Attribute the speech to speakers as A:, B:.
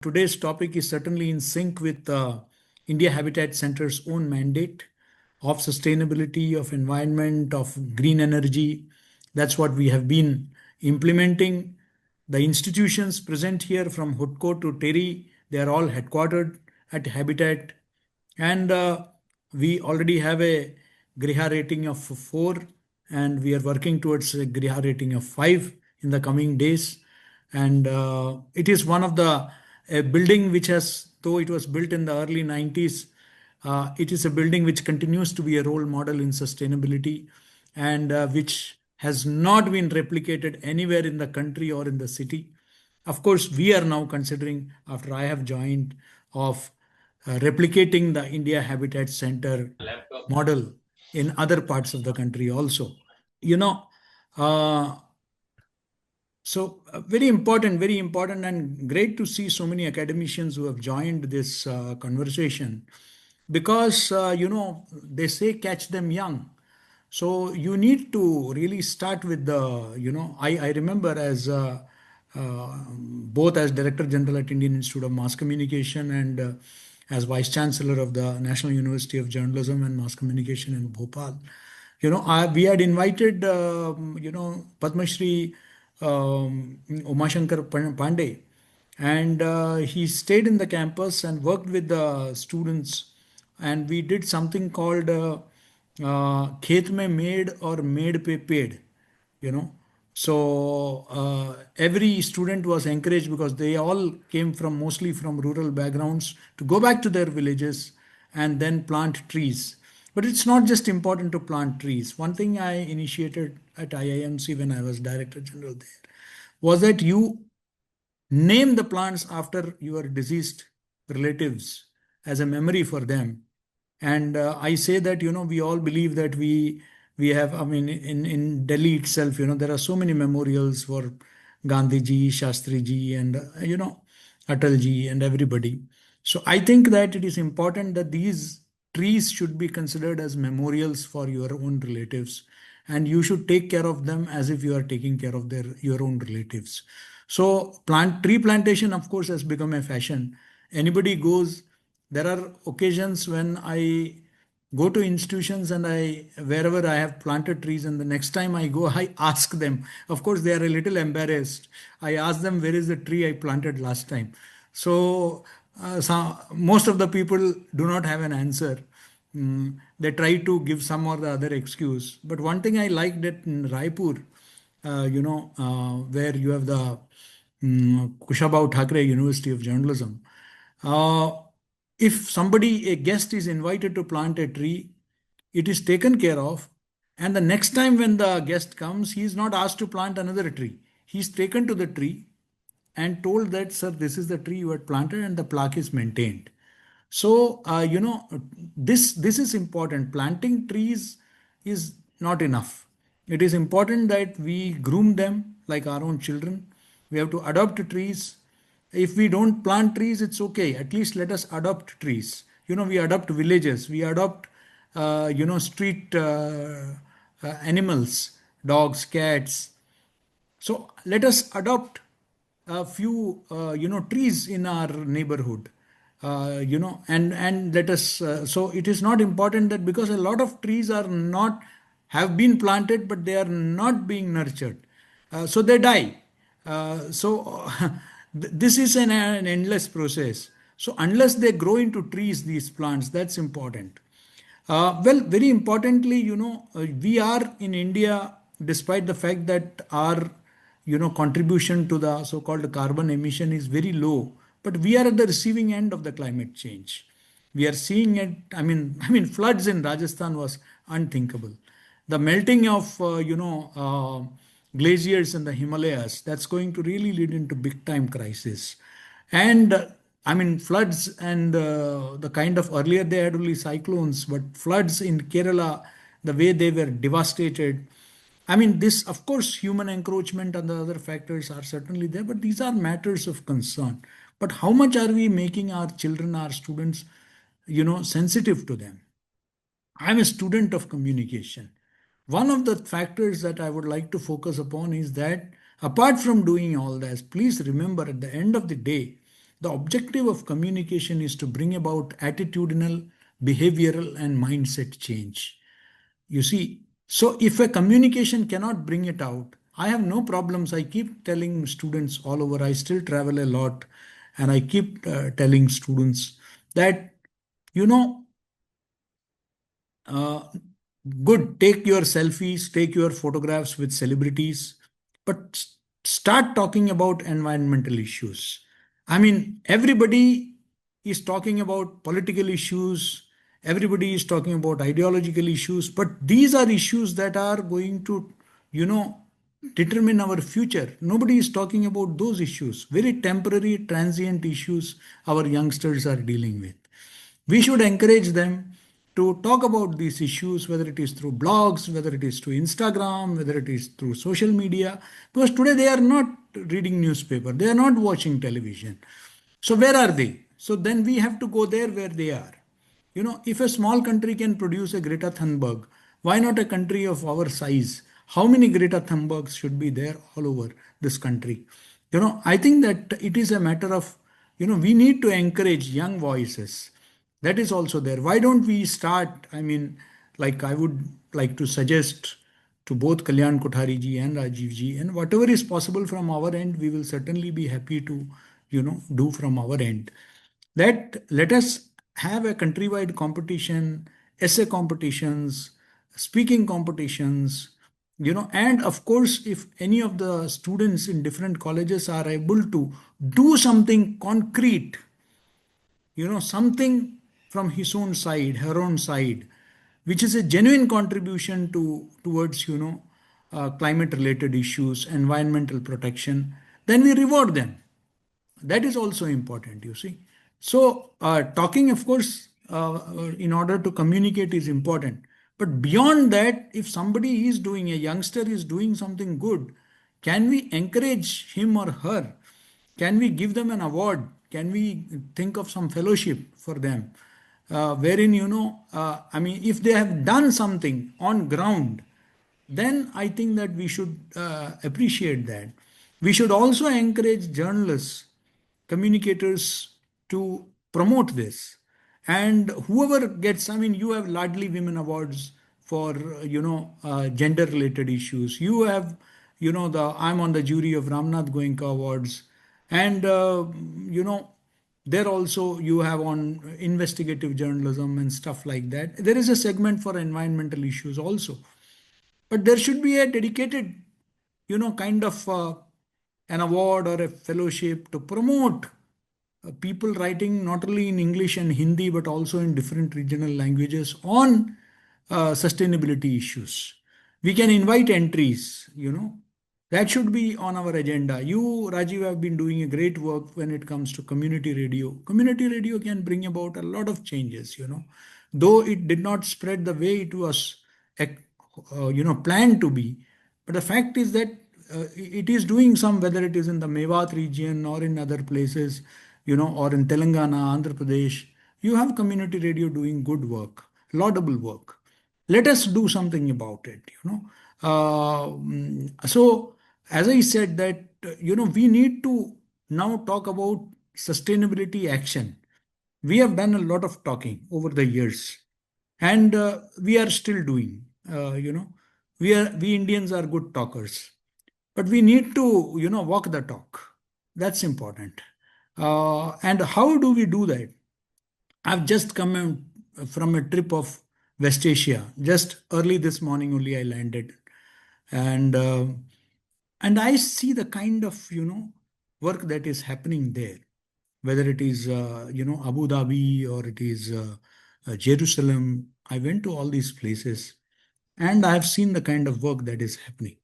A: Today's topic is certainly in sync with India Habitat Centre's own mandate of sustainability, of environment, of green energy. That's what we have been implementing. The institutions present here from HUDCO to TERI, they are all headquartered at Habitat. And we already have a Griha rating of 4, and we are working towards a Griha rating of 5 in the coming days. And it is one of the a building which has, though it was built in the early 90s, it is a building which continues to be a role model in sustainability and which has not been replicated anywhere in the country or in the city. Of course, we are now considering, after I have joined, of replicating the India Habitat Center model in other parts of the country also. You know, uh, very important, and great to see so many academicians who have joined this conversation because, they say catch them young. So you need to really start with I remember as both as Director General at Indian Institute of Mass Communication and as Vice Chancellor of the National University of Journalism and Mass Communication in Bhopal. We had invited, Padma Shri Umashankar Pandey, and he stayed in the campus and worked with the students. And we did something called Khet mein made or made pe paid, you know. So every student was encouraged because they all came from mostly from rural backgrounds to go back to their villages and then plant trees. But it's not just important to plant trees. One thing I initiated at IIMC when I was Director General there was that you name the plants after your deceased relatives as a memory for them. And I say that, we all believe that we have, I mean, in Delhi itself, there are so many memorials for Gandhi ji, Shastri ji, and, Atal ji, and everybody. So I think that it is important that these trees should be considered as memorials for your own relatives, and you should take care of them as if you are taking care of your own relatives. So tree plantation, of course, has become a fashion. Anybody goes, there are occasions when I go to institutions and wherever I have planted trees, and the next time I go, I ask them. Of course, they are a little embarrassed. I ask them, where is the tree I planted last time? So most of the people do not have an answer. They try to give some or the other excuse. But one thing I liked that in Raipur, where you have the Kushabau Thakre University of Journalism, uh, if somebody, a guest is invited to plant a tree, it is taken care of. And the next time when the guest comes, he is not asked to plant another tree. He is taken to the tree and told that, sir, this is the tree you had planted, and the plaque is maintained. So, this is important. Planting trees is not enough. It is important that we groom them like our own children. We have to adopt trees. If we don't plant trees, it's okay. At least let us adopt trees. We adopt villages. We adopt, street animals, dogs, cats. So let us adopt a few, trees in our neighborhood, and let us. So it is not important that because a lot of trees are not have been planted, but they are not being nurtured, so they die. So this is an endless process. So unless they grow into trees, these plants, that's important. Well, very importantly, we are in India, despite the fact that our, contribution to the so-called carbon emission is very low, but we are at the receiving end of the climate change. We are seeing it. I mean, floods in Rajasthan was unthinkable. The melting of, glaciers in the Himalayas, that's going to really lead into big time crisis. And floods and the kind of earlier they had only cyclones, but floods in Kerala, the way they were devastated. This, of course, human encroachment and the other factors are certainly there, but these are matters of concern. But how much are we making our children, our students, sensitive to them? I'm a student of communication. One of the factors that I would like to focus upon is that apart from doing all this, please remember at the end of the day, The objective of communication is to bring about attitudinal, behavioral, and mindset change. You see, so if a communication cannot bring it out, I have no problems. I keep telling students all over, I still travel a lot, and I keep telling students that, you know, uh, good, take your selfies, take your photographs with celebrities, but start talking about environmental issues. I mean, everybody is talking about political issues, everybody is talking about ideological issues, but these are issues that are going to, you know, determine our future. Nobody is talking about those issues, very temporary, transient issues our youngsters are dealing with. We should encourage them to talk about these issues, whether it is through blogs, whether it is through Instagram, whether it is through social media, because today they are not reading newspaper, they are not watching television. So where are they? So then we have to go there where they are. You know, if a small country can produce a Greta Thunberg, why not a country of our size? How many Greta Thunbergs should be there all over this country? You know, I think that it is a matter of, you know, we need to encourage young voices. That is also there. Why don't we start? I mean, like I would like to suggest to both Kalyan Kothari ji and Rajiv ji, and whatever is possible from our end, we will certainly be happy to, you know, do from our end. That let us have a countrywide competition, essay competitions, speaking competitions, you know, and of course, if any of the students in different colleges are able to do something concrete, you know, something from his own side, her own side, which is a genuine contribution to towards, you know, climate related issues, environmental protection, then we reward them. That is also important, you see. So talking, of course, in order to communicate is important, but beyond that, if somebody is doing, a youngster is doing something good, can we encourage him or her? Can we give them an award? Can we think of some fellowship for them, wherein, you know, I mean, if they have done something on ground, then I think that we should appreciate that. We should also encourage journalists, communicators to promote this. And whoever gets, I mean, you have largely women awards for, you know, gender related issues. You have, you know, the I'm on the jury of Ramnath Goenka Awards. And, you know, there also you have on investigative journalism and stuff like that. There is a segment for environmental issues also. But there should be a dedicated, you know, kind of an award or a fellowship to promote people writing not only in English and Hindi, but also in different regional languages on sustainability issues. We can invite entries, you know, that should be on our agenda. You, Rajiv, have been doing a great work when it comes to community radio. Community radio can bring about a lot of changes, you know, though it did not spread the way it was, you know, planned to be. But the fact is that it is doing some, whether it is in the Mewat region or in other places, you know, or in Telangana, Andhra Pradesh, you have community radio doing good work, laudable work. Let us do something about it, you know. So, as I said, that, you know, we need to now talk about sustainability action. We have done a lot of talking over the years, and we are still doing. You know, we Indians are good talkers, but we need to, you know, walk the talk. That's important. And how do we do that? I've just come from a trip of West Asia. Just early this morning only I landed, and I see the kind of, you know, work that is happening there, whether it is, you know, Abu Dhabi or it is Jerusalem. I went to all these places, and I have seen the kind of work that is happening.